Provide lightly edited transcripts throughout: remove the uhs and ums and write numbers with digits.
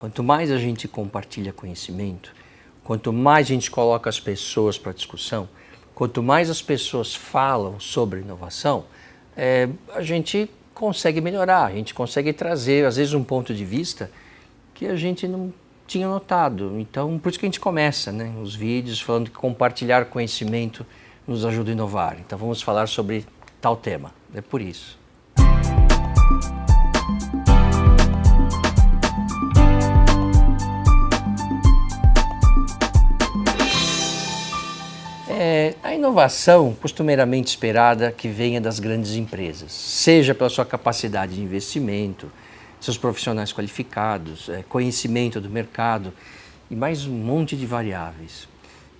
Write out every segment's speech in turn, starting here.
Quanto mais a gente compartilha conhecimento, quanto mais a gente coloca as pessoas para discussão, quanto mais as pessoas falam sobre inovação, a gente consegue melhorar, a gente consegue trazer, às vezes, um ponto de vista que a gente não tinha notado. Então, por isso que a gente começa, né, os vídeos falando que compartilhar conhecimento nos ajuda a inovar. Então, vamos falar sobre tal tema. É por isso. A inovação, costumeiramente esperada, que venha das grandes empresas, seja pela sua capacidade de investimento, seus profissionais qualificados, conhecimento do mercado e mais um monte de variáveis.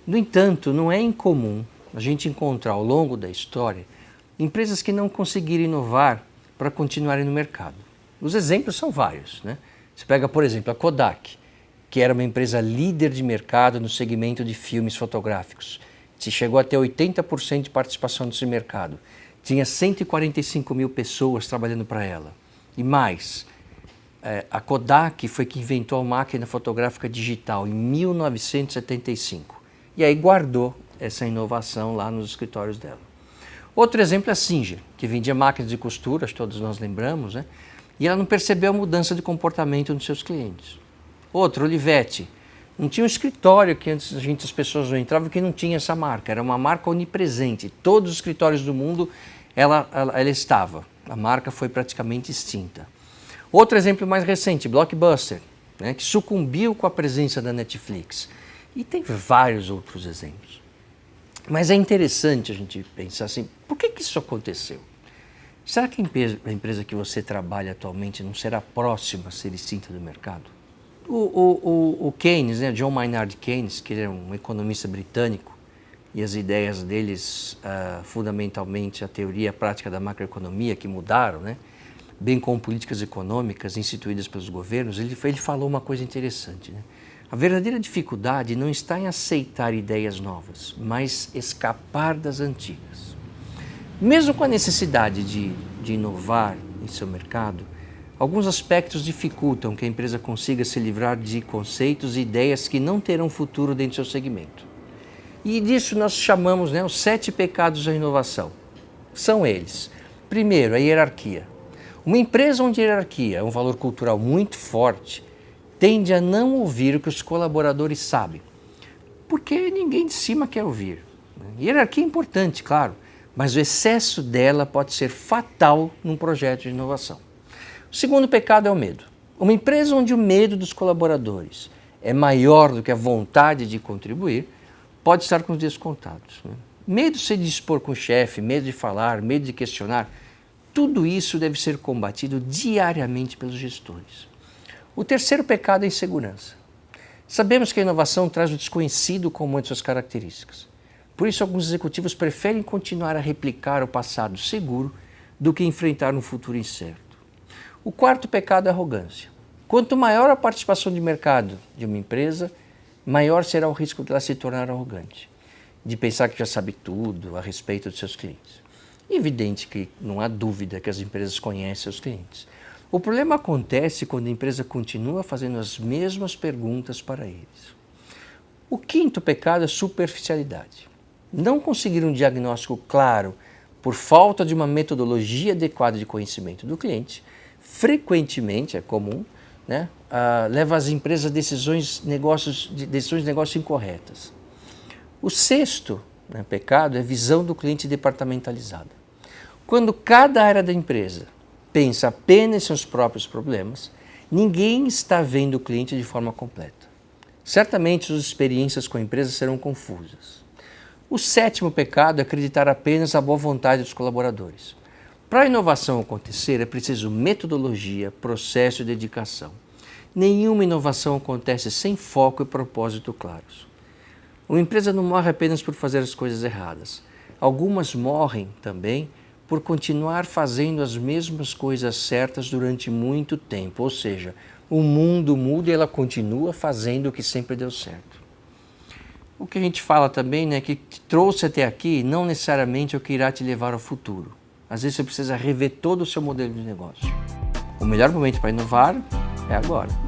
No entanto, não é incomum a gente encontrar ao longo da história empresas que não conseguiram inovar para continuarem no mercado. Os exemplos são vários, né? Você pega, por exemplo, a Kodak, que era uma empresa líder de mercado no segmento de filmes fotográficos. Se chegou a ter 80% de participação nesse mercado. Tinha 145 mil pessoas trabalhando para ela. E mais, a Kodak foi que inventou a máquina fotográfica digital em 1975. E aí guardou essa inovação lá nos escritórios dela. Outro exemplo é a Singer, que vendia máquinas de costura, acho que todos nós lembramos, né? E ela não percebeu a mudança de comportamento dos seus clientes. Outro, Olivetti. Não tinha um escritório que antes as pessoas não entravam que não tinha essa marca. Era uma marca onipresente. Todos os escritórios do mundo ela estava. A marca foi praticamente extinta. Outro exemplo mais recente, Blockbuster, né, que sucumbiu com a presença da Netflix. E tem vários outros exemplos. Mas é interessante a gente pensar assim, por que isso aconteceu? Será que a empresa que você trabalha atualmente não será próxima a ser extinta do mercado? O Keynes, né, John Maynard Keynes, que ele é um economista britânico, e as ideias deles, fundamentalmente a teoria e a prática da macroeconomia, que mudaram, né, bem como políticas econômicas instituídas pelos governos, ele falou uma coisa interessante. Né? A verdadeira dificuldade não está em aceitar ideias novas, mas escapar das antigas. Mesmo com a necessidade de inovar em seu mercado, alguns aspectos dificultam que a empresa consiga se livrar de conceitos e ideias que não terão futuro dentro do seu segmento. E disso nós chamamos, né, os 7 pecados da inovação. São eles. Primeiro, a hierarquia. Uma empresa onde a hierarquia é um valor cultural muito forte, tende a não ouvir o que os colaboradores sabem, porque ninguém de cima quer ouvir. Hierarquia é importante, claro, mas o excesso dela pode ser fatal num projeto de inovação. O segundo pecado é o medo. Uma empresa onde o medo dos colaboradores é maior do que a vontade de contribuir, pode estar com os dias contados. Né? Medo de se dispor com o chefe, medo de falar, medo de questionar, tudo isso deve ser combatido diariamente pelos gestores. O terceiro pecado é a insegurança. Sabemos que a inovação traz o desconhecido como uma de suas características. Por isso, alguns executivos preferem continuar a replicar o passado seguro do que enfrentar um futuro incerto. O quarto pecado é a arrogância. Quanto maior a participação de mercado de uma empresa, maior será o risco de ela se tornar arrogante, de pensar que já sabe tudo a respeito dos seus clientes. Evidente que não há dúvida que as empresas conhecem seus clientes. O problema acontece quando a empresa continua fazendo as mesmas perguntas para eles. O quinto pecado é a superficialidade. Não conseguir um diagnóstico claro por falta de uma metodologia adequada de conhecimento do cliente, frequentemente, é comum, né, leva as empresas a decisões de negócio incorretas. O sexto, né, pecado é a visão do cliente departamentalizada. Quando cada área da empresa pensa apenas em seus próprios problemas, ninguém está vendo o cliente de forma completa. Certamente suas experiências com a empresa serão confusas. O sétimo pecado é acreditar apenas na boa vontade dos colaboradores. Para a inovação acontecer, é preciso metodologia, processo e dedicação. Nenhuma inovação acontece sem foco e propósito claros. Uma empresa não morre apenas por fazer as coisas erradas. Algumas morrem também por continuar fazendo as mesmas coisas certas durante muito tempo. Ou seja, o mundo muda e ela continua fazendo o que sempre deu certo. O que a gente fala também, né, que te trouxe até aqui não necessariamente é o que irá te levar ao futuro. Às vezes você precisa rever todo o seu modelo de negócio. O melhor momento para inovar é agora.